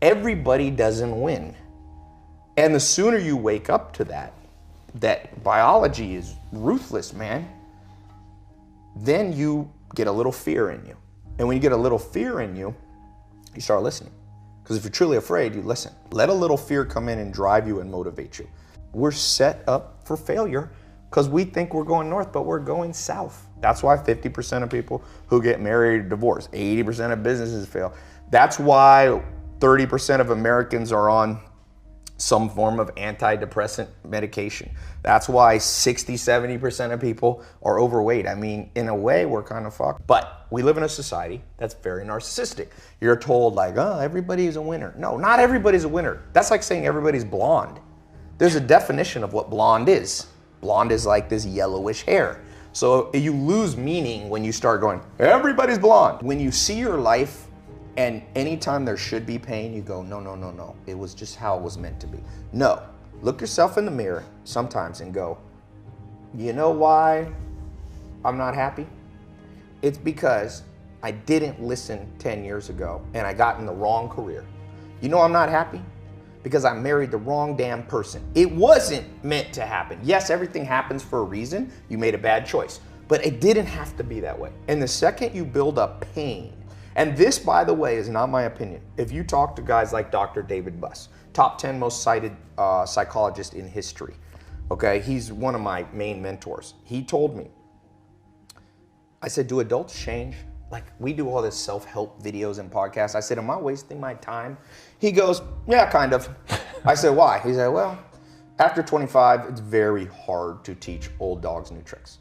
everybody doesn't win. And the sooner you wake up to that biology is ruthless, man, then you get a little fear in you. And when you get a little fear in you, you start listening. Because if you're truly afraid, you listen. Let a little fear come in and drive you and motivate you. We're set up for failure because we think we're going north, but we're going south. That's why 50% of people who get married divorce, 80% of businesses fail. That's why 30% of Americans are on some form of antidepressant medication. That's why 60, 70% of people are overweight. I mean, in a way, we're kind of fucked. But we live in a society that's very narcissistic. You're told like, oh, everybody's a winner. No, not everybody's a winner. That's like saying everybody's blonde. There's a definition of what blonde is. Blonde is like this yellowish hair. So you lose meaning when you start going, everybody's blonde. When you see your life and anytime there should be pain, you go, no, no, no, no. It was just how it was meant to be. No, look yourself in the mirror sometimes and go, you know why I'm not happy? It's because I didn't listen 10 years ago and I got in the wrong career. You know I'm not happy? Because I married the wrong damn person. It wasn't meant to happen. Yes, everything happens for a reason. You made a bad choice, but it didn't have to be that way. And the second you build up pain, and this, by the way, is not my opinion. If you talk to guys like Dr. David Buss, top 10 most cited psychologist in history, okay? He's one of my main mentors. He told me, I said, do adults change? Like, we do all this self-help videos and podcasts. I said, am I wasting my time? He goes, yeah, kind of. I said, why? He said, well, after 25, it's very hard to teach old dogs new tricks.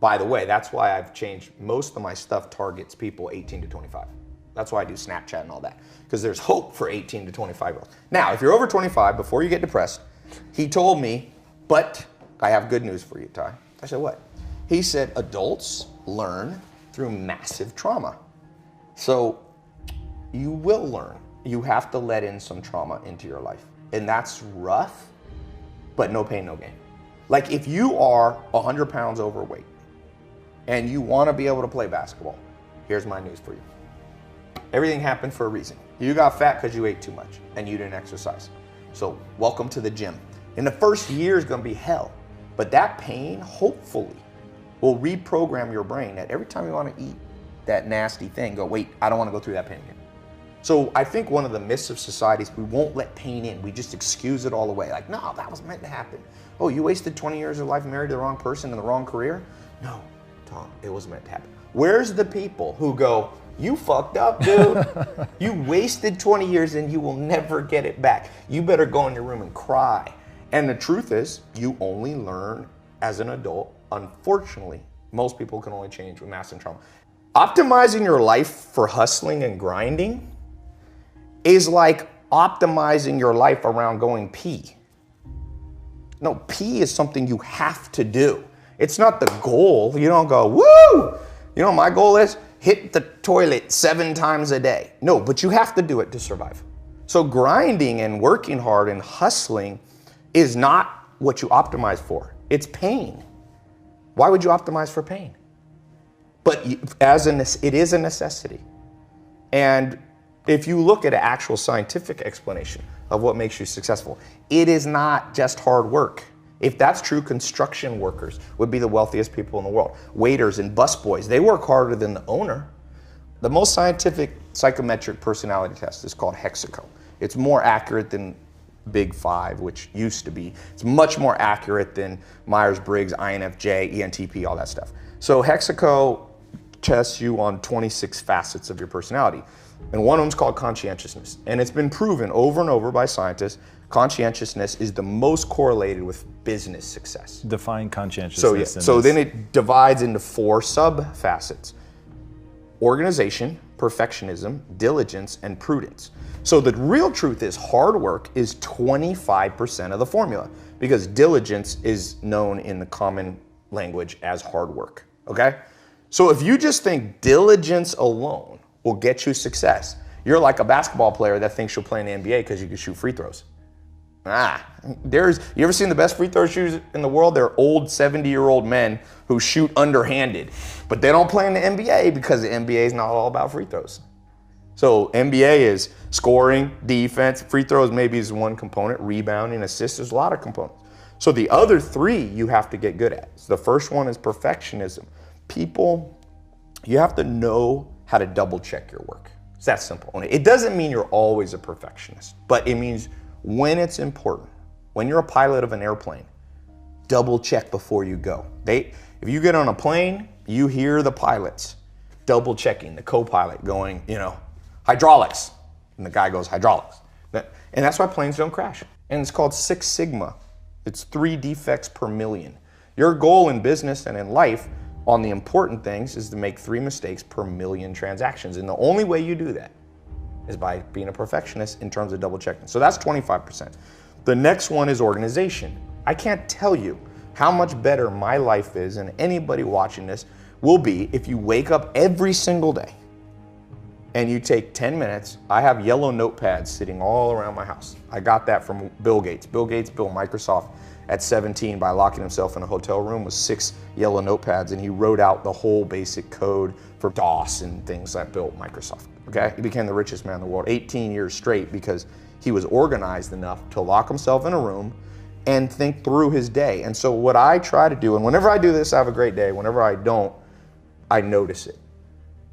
By the way, that's why I've changed. Most of my stuff targets people 18 to 25. That's why I do Snapchat and all that, because there's hope for 18 to 25-year-olds. Now, if you're over 25, before you get depressed, he told me, but I have good news for you, Tai. I said, what? He said, adults learn through massive trauma. So you will learn. You have to let in some trauma into your life. And that's rough, but no pain, no gain. Like if you are 100 pounds overweight and you want to be able to play basketball, here's my news for you. Everything happened for a reason. You got fat because you ate too much and you didn't exercise. So welcome to the gym. In the first year is going to be hell, but that pain, hopefully, will reprogram your brain that every time you want to eat that nasty thing, go, wait, I don't want to go through that pain again. So I think one of the myths of society is we won't let pain in. We just excuse it all away. Like, no, that was meant to happen. Oh, you wasted 20 years of life and married the wrong person in the wrong career? No, Tom, it was meant to happen. Where's the people who go, you fucked up, dude. You wasted 20 years and you will never get it back. You better go in your room and cry. And the truth is, you only learn as an adult. Unfortunately, most people can only change with massive trauma. Optimizing your life for hustling and grinding is like optimizing your life around going pee. No, pee is something you have to do. It's not the goal. You don't go, woo! You know what my goal is? Hit the toilet 7 times a day. No, but you have to do it to survive. So grinding and working hard and hustling is not what you optimize for. It's pain. Why would you optimize for pain? But it is a necessity. And if you look at an actual scientific explanation of what makes you successful, it is not just hard work. If that's true, construction workers would be the wealthiest people in the world. Waiters and busboys, they work harder than the owner. The most scientific psychometric personality test is called Hexaco. It's more accurate than Big Five, which used to be. It's much more accurate than Myers-Briggs, INFJ, ENTP, all that stuff. So Hexaco tests you on 26 facets of your personality. And one of them is called conscientiousness. And it's been proven over and over by scientists, conscientiousness is the most correlated with business success. Define conscientiousness. So then it divides into 4 sub-facets. Organization, perfectionism, diligence, and prudence. So the real truth is hard work is 25% of the formula because diligence is known in the common language as hard work, okay? So if you just think diligence alone will get you success, you're like a basketball player that thinks you'll play in the NBA because you can shoot free throws. You ever seen the best free throw shooters in the world? They're old 70-year-old men who shoot underhanded, but they don't play in the NBA because the NBA is not all about free throws. So NBA is scoring, defense, free throws maybe is one component, rebounding, assists, there's a lot of components. So the other three you have to get good at. So the first one is perfectionism. People, you have to know how to double check your work. It's that simple. It doesn't mean you're always a perfectionist, but it means when it's important, when you're a pilot of an airplane, double check before you go. If you get on a plane, you hear the pilots double checking, the co-pilot going, hydraulics. And the guy goes, hydraulics. And that's why planes don't crash. And it's called 6 Sigma. It's 3 defects per million. Your goal in business and in life on the important things is to make 3 mistakes per million transactions. And the only way you do that is by being a perfectionist in terms of double checking. So that's 25%. The next one is organization. I can't tell you how much better my life is, and anybody watching this will be, if you wake up every single day and you take 10 minutes. I have yellow notepads sitting all around my house. I got that from Bill Gates. Bill Gates built Microsoft at 17 by locking himself in a hotel room with 6 yellow notepads, and he wrote out the whole basic code for DOS and things that built Microsoft, okay? He became the richest man in the world 18 years straight because he was organized enough to lock himself in a room and think through his day. And so what I try to do, and whenever I do this, I have a great day. Whenever I don't, I notice it.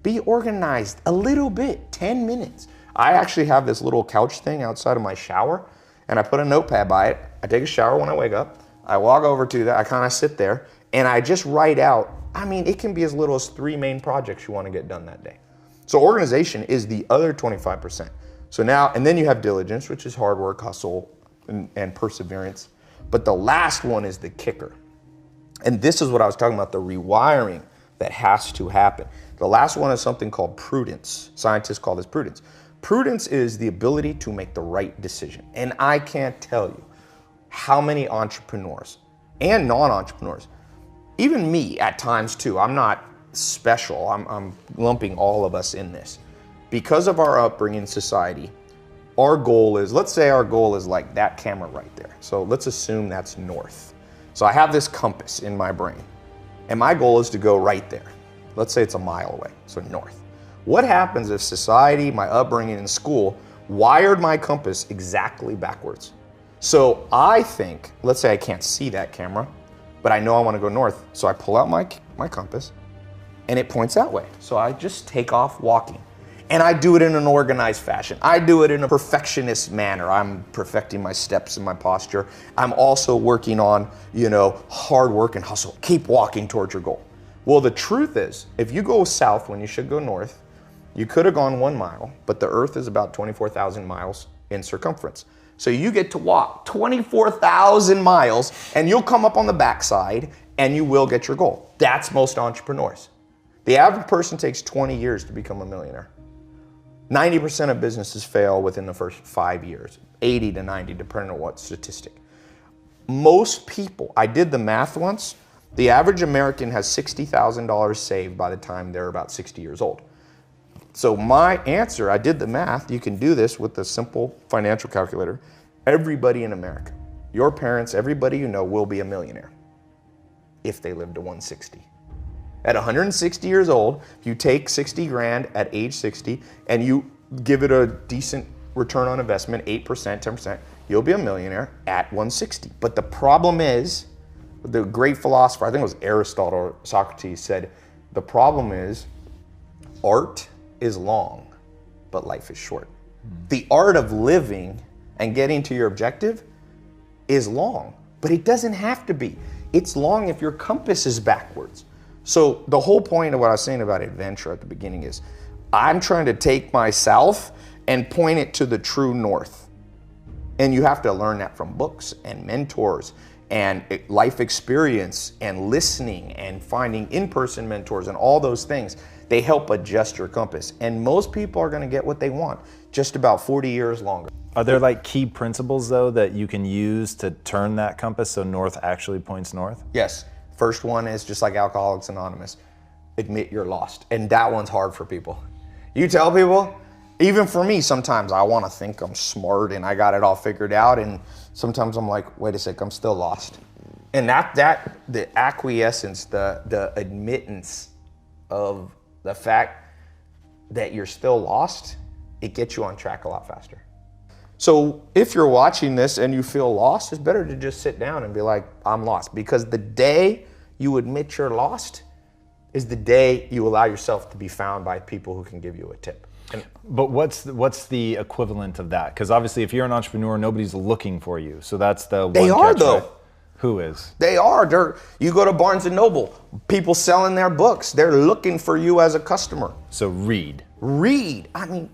Be organized a little bit, 10 minutes. I actually have this little couch thing outside of my shower, and I put a notepad by it. I take a shower when I wake up. I walk over to that, I kind of sit there, and I just write out, it can be as little as 3 main projects you want to get done that day. So organization is the other 25%. So now, and then you have diligence, which is hard work, hustle, and perseverance. But the last one is the kicker. And this is what I was talking about, the rewiring that has to happen. The last one is something called prudence. Scientists call this prudence. Prudence is the ability to make the right decision. And I can't tell you how many entrepreneurs and non-entrepreneurs, even me at times too, I'm not special, I'm lumping all of us in this. Because of our upbringing in society, our goal is, let's say our goal is like that camera right there. So let's assume that's north. So I have this compass in my brain, and my goal is to go right there. Let's say it's a mile away, so north. What happens if society, my upbringing in school, wired my compass exactly backwards? So I think, let's say I can't see that camera, but I know I want to go north. So I pull out my compass, and it points that way. So I just take off walking. And I do it in an organized fashion. I do it in a perfectionist manner. I'm perfecting my steps and my posture. I'm also working on, hard work and hustle. Keep walking towards your goal. Well, the truth is, if you go south when you should go north, you could have gone 1 mile, but the earth is about 24,000 miles in circumference. So you get to walk 24,000 miles, and you'll come up on the backside, and you will get your goal. That's most entrepreneurs. The average person takes 20 years to become a millionaire. 90% of businesses fail within the first 5 years, 80 to 90, depending on what statistic. Most people, I did the math once, the average American has $60,000 saved by the time they're about 60 years old. So my answer, I did the math, you can do this with a simple financial calculator. Everybody in America, your parents, everybody you know will be a millionaire if they live to 160. At 160 years old, if you take 60 grand at age 60 and you give it a decent return on investment, 8%, 10%, you'll be a millionaire at 160. But the problem is, the great philosopher, I think it was Aristotle or Socrates, said, the problem is art is long, but life is short. The art of living and getting to your objective is long, but it doesn't have to be. It's long if your compass is backwards. So the whole point of what I was saying about adventure at the beginning is I'm trying to take myself and point it to the true north. And you have to learn that from books and mentors and life experience and listening and finding in-person mentors and all those things. They help adjust your compass. And most people are going to get what they want just about 40 years longer. Are there like key principles though that you can use to turn that compass so north actually points north? Yes. First one is just like Alcoholics Anonymous, admit you're lost. And that one's hard for people. You tell people, even for me, sometimes I want to think I'm smart and I got it all figured out. And sometimes I'm like, wait a sec, I'm still lost. And the acquiescence, the admittance of the fact that you're still lost it gets you on track a lot faster. So if you're watching this and you feel lost, it's better to just sit down and be like, I'm lost. Because the day you admit you're lost is the day you allow yourself to be found by people who can give you a tip. But what's the equivalent of that? Because obviously if you're an entrepreneur, nobody's looking for you. So that's the one They are catch, though. right? Who is? They are. You go to Barnes & Noble, people selling their books. They're looking for you as a customer. So read. Read. I mean,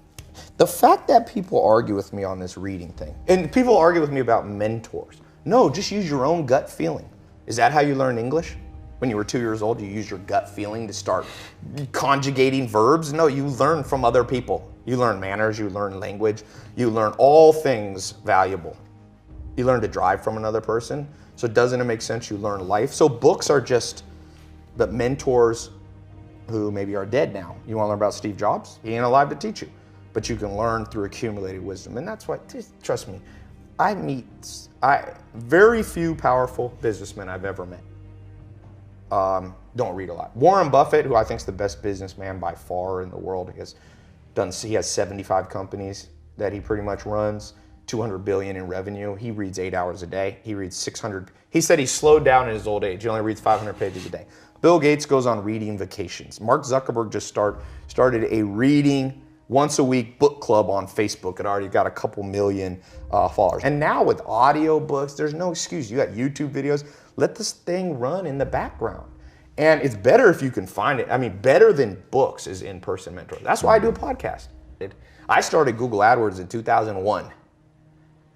the fact that people argue with me on this reading thing, and people argue with me about mentors. No, just use your own gut feeling. Is that how you learn English? When you were 2 years old, you use your gut feeling to start conjugating verbs? No, you learn from other people. You learn manners, you learn language, you learn all things valuable. You learn to drive from another person. So doesn't it make sense you learn life? So books are just the mentors who maybe are dead now. You want to learn about Steve Jobs? He ain't alive to teach you. But you can learn through accumulated wisdom. And that's why, trust me, very few powerful businessmen I've ever met don't read a lot. Warren Buffett, who I think is the best businessman by far in the world, he has 75 companies that he pretty much runs. 200 billion in revenue. He reads 8 hours a day. He reads 600. He said he slowed down in his old age. He only reads 500 pages a day. Bill Gates goes on reading vacations. Mark Zuckerberg just started a reading once a week book club on Facebook. It already got a couple million followers. And now with audio books, there's no excuse. You got YouTube videos. Let this thing run in the background. And it's better if you can find it. I mean, better than books is in-person mentor. That's why I do a podcast. I started Google AdWords in 2001.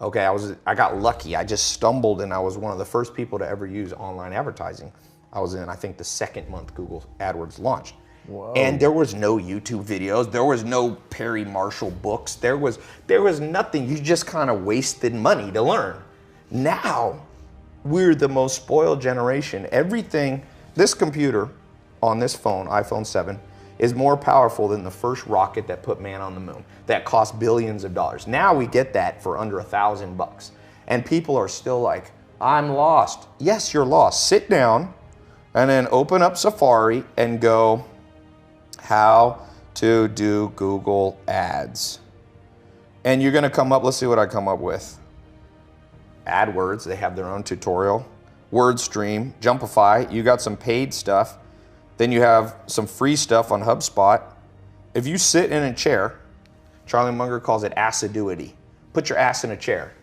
Okay, I got lucky. I just stumbled and I was one of the first people to ever use online advertising. I was in, I think, the second month Google AdWords launched. Whoa. And there was no YouTube videos. There was no Perry Marshall books. There was nothing. You just kind of wasted money to learn. Now, we're the most spoiled generation. Everything, this computer on this phone, iPhone 7, is more powerful than the first rocket that put man on the moon. That cost billions of dollars. Now we get that for under $1,000. And people are still like, I'm lost. Yes, you're lost. Sit down and then open up Safari and go, how to do Google Ads. And you're gonna come up, let's see what I come up with. AdWords, they have their own tutorial. WordStream, Jumpify, you got some paid stuff. Then you have some free stuff on HubSpot. If you sit in a chair, Charlie Munger calls it assiduity. Put your ass in a chair.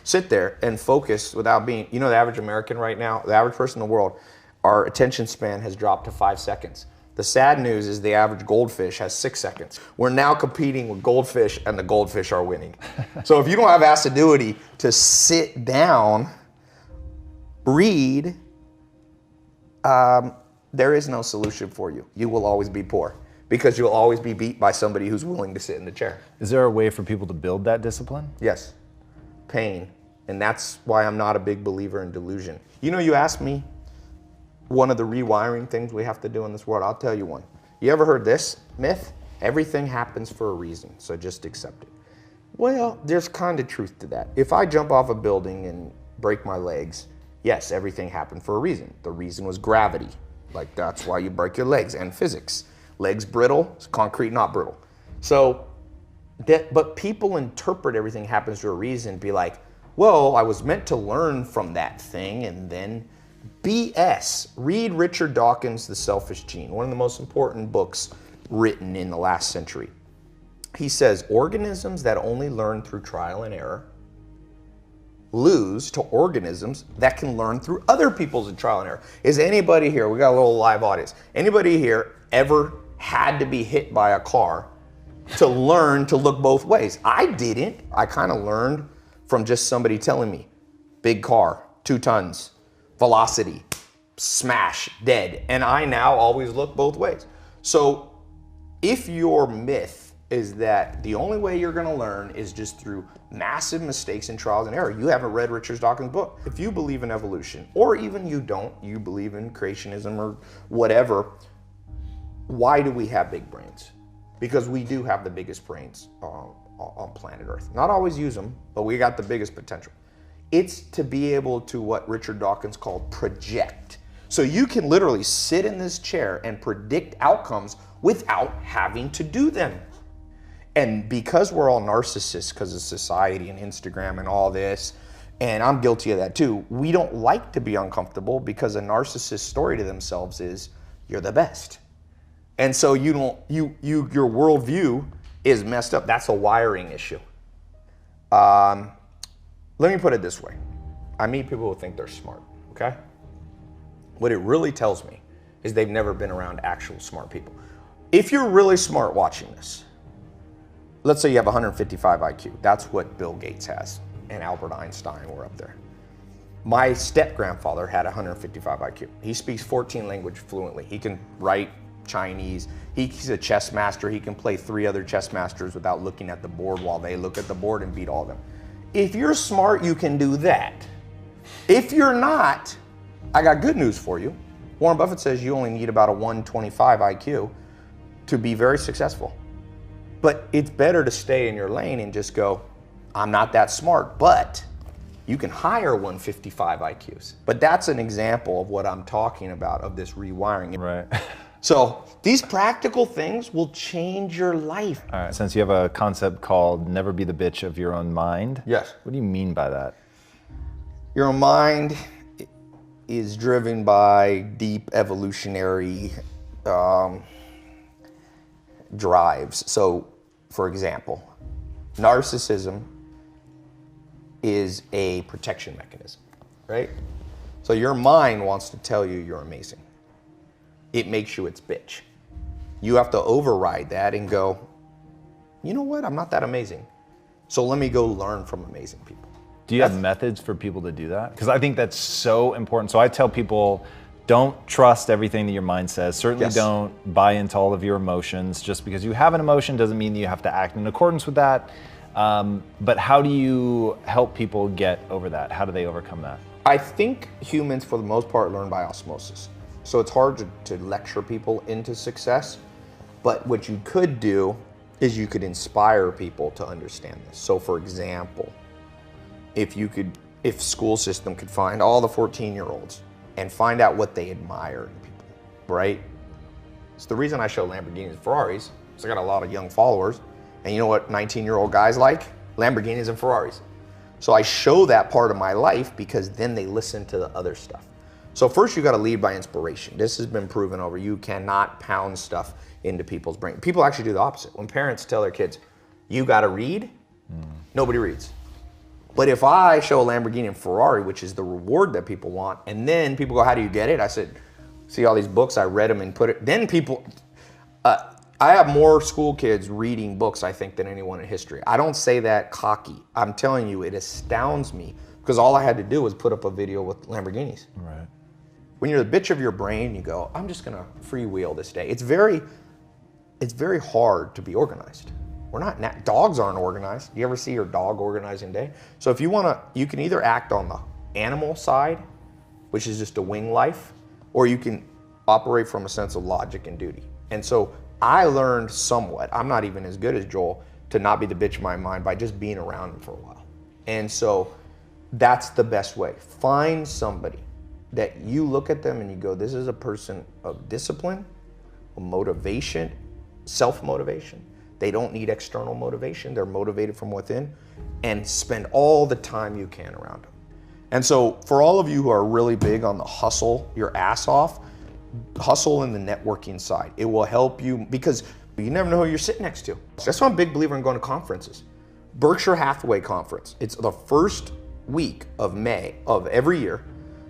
Sit there and focus without being, you know, the average American right now, the average person in the world, our attention span has dropped to 5 seconds. The sad news is the average goldfish has 6 seconds. We're now competing with goldfish and the goldfish are winning. So if you don't have assiduity to sit down, read, there is no solution for you. You will always be poor because you'll always be beat by somebody who's willing to sit in the chair. Is there a way for people to build that discipline? Yes, pain. And that's why I'm not a big believer in delusion. You know, you asked me one of the rewiring things we have to do in this world. I'll tell you one. You ever heard this myth? Everything happens for a reason, so just accept it. Well, there's kind of truth to that. If I jump off a building and break my legs, yes, everything happened for a reason. The reason was gravity. Like, that's why you break your legs, and physics. Legs brittle, concrete not brittle. So, but people interpret everything happens for a reason, be like, well, I was meant to learn from that thing, and then BS. Read Richard Dawkins' The Selfish Gene, one of the most important books written in the last century. He says, organisms that only learn through trial and error lose to organisms that can learn through other people's trial and error. Is anybody here, we got a little live audience, anybody here ever had to be hit by a car to learn to look both ways? I didn't. I kind of learned from just somebody telling me, big car, 2 tons, velocity, smash, dead. And I now always look both ways. So if your myth is that the only way you're gonna learn is just through massive mistakes and trials and error, you haven't read Richard Dawkins' book. If you believe in evolution, or even you don't, you believe in creationism or whatever, why do we have big brains? Because we do have the biggest brains on planet Earth. Not always use them, but we got the biggest potential. It's to be able to, what Richard Dawkins called, project. So you can literally sit in this chair and predict outcomes without having to do them. And because we're all narcissists because of society and Instagram and all this, and I'm guilty of that too, we don't like to be uncomfortable because a narcissist's story to themselves is, you're the best. And so your worldview is messed up. That's a wiring issue. Let me put it this way. I meet people who think they're smart, okay? What it really tells me is they've never been around actual smart people. If you're really smart watching this, let's say you have 155 IQ. That's what Bill Gates has, and Albert Einstein were up there. My step-grandfather had 155 IQ. He speaks 14 languages fluently. He can write Chinese. He's a chess master. He can play 3 other chess masters without looking at the board while they look at the board and beat all of them. If you're smart, you can do that. If you're not, I got good news for you. Warren Buffett says you only need about a 125 IQ to be very successful. But it's better to stay in your lane and just go, I'm not that smart, but you can hire 155 IQs. But that's an example of what I'm talking about, of this rewiring. Right. So these practical things will change your life. All right, since you have a concept called never be the bitch of your own mind. Yes. What do you mean by that? Your mind is driven by deep evolutionary drives. So, for example, narcissism is a protection mechanism, right? So your mind wants to tell you you're amazing. It makes you its bitch. You have to override that and go, you know what? I'm not that amazing. So let me go learn from amazing people. Do you have methods for people to do that? Because I think that's so important. So I tell people, don't trust everything that your mind says. Certainly don't buy into all of your emotions. Just because you have an emotion doesn't mean that you have to act in accordance with that. But how do you help people get over that? How do they overcome that? I think humans, for the most part, learn by osmosis. So it's hard to lecture people into success. But what you could do is you could inspire people to understand this. So for example, if school system could find all the 14-year-olds and find out what they admire in people, right? It's the reason I show Lamborghinis and Ferraris, because I got a lot of young followers. And you know what 19-year-old guys like? Lamborghinis and Ferraris. So I show that part of my life because then they listen to the other stuff. So first you gotta lead by inspiration. This has been proven over. You cannot pound stuff into people's brain. People actually do the opposite. When parents tell their kids, you gotta read, nobody reads. But if I show a Lamborghini and Ferrari, which is the reward that people want, and then people go, how do you get it? I said, see all these books, I read them and put it, then people, I have more school kids reading books, I think, than anyone in history. I don't say that cocky. I'm telling you, it astounds me because all I had to do was put up a video with Lamborghinis. Right. When you're the bitch of your brain, you go, I'm just gonna freewheel this day. It's very hard to be organized. Dogs aren't organized. Do you ever see your dog organizing day? So if you wanna, you can either act on the animal side, which is just a wing life, or you can operate from a sense of logic and duty. And so I learned somewhat, I'm not even as good as Joel, to not be the bitch of my mind by just being around him for a while. And so that's the best way. Find somebody that you look at them and you go, this is a person of discipline, motivation, self-motivation. They don't need external motivation. They're motivated from within, and spend all the time you can around them. And so for all of you who are really big on the hustle your ass off, hustle in the networking side. It will help you because you never know who you're sitting next to. That's why I'm a big believer in going to conferences. Berkshire Hathaway conference. It's the first week of May of every year.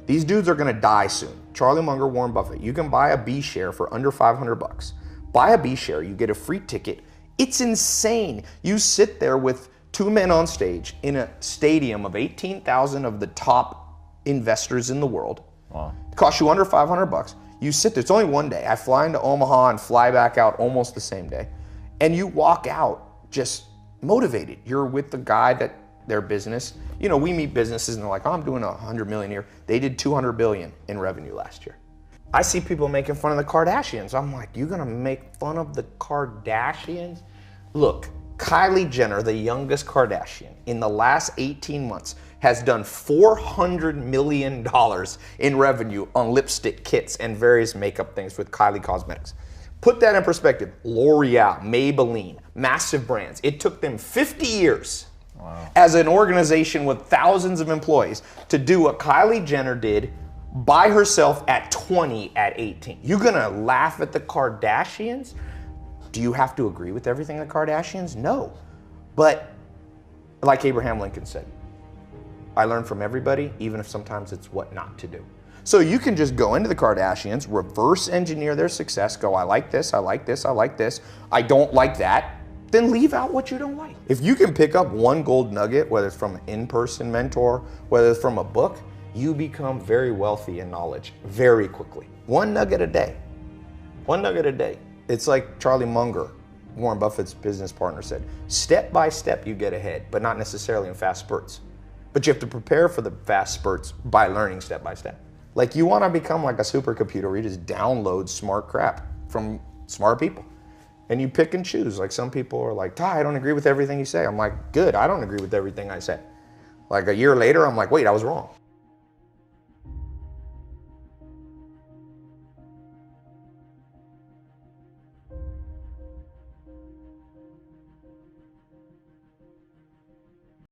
These dudes are gonna die soon. Charlie Munger, Warren Buffett. You can buy a B share for under 500 bucks. Buy a B share, you get a free ticket. It's insane. You sit there with 2 men on stage in a stadium of 18,000 of the top investors in the world. Wow. It costs you under 500 bucks. You sit there, it's only one day. I fly into Omaha and fly back out almost the same day. And you walk out just motivated. You're with the guy that their business, you know, we meet businesses and they're like, oh, I'm doing 100 million a year. They did 200 billion in revenue last year. I see people making fun of the Kardashians. I'm like, you're gonna make fun of the Kardashians? Look, Kylie Jenner, the youngest Kardashian, in the last 18 months has done $400 million in revenue on lipstick kits and various makeup things with Kylie Cosmetics. Put that in perspective. L'Oreal, Maybelline, massive brands. It took them 50 years as an organization with thousands of employees to do what Kylie Jenner did by herself at 20 at 18. You're gonna laugh at the Kardashians? Do you have to agree with everything the Kardashians? No. But like Abraham Lincoln said, I learn from everybody, even if sometimes it's what not to do. So you can just go into the Kardashians, reverse engineer their success, go, I like this, I like this, I like this, I don't like that, then leave out what you don't like. If you can pick up one gold nugget, whether it's from an in-person mentor, whether it's from a book, you become very wealthy in knowledge very quickly. One nugget a day. One nugget a day. It's like Charlie Munger, Warren Buffett's business partner, said, step by step you get ahead, but not necessarily in fast spurts. But you have to prepare for the fast spurts by learning step by step. Like you want to become like a supercomputer where you just download smart crap from smart people. And you pick and choose. Like some people are like, Tai, I don't agree with everything you say. I'm like, good, I don't agree with everything I say. Like a year later, I'm like, wait, I was wrong.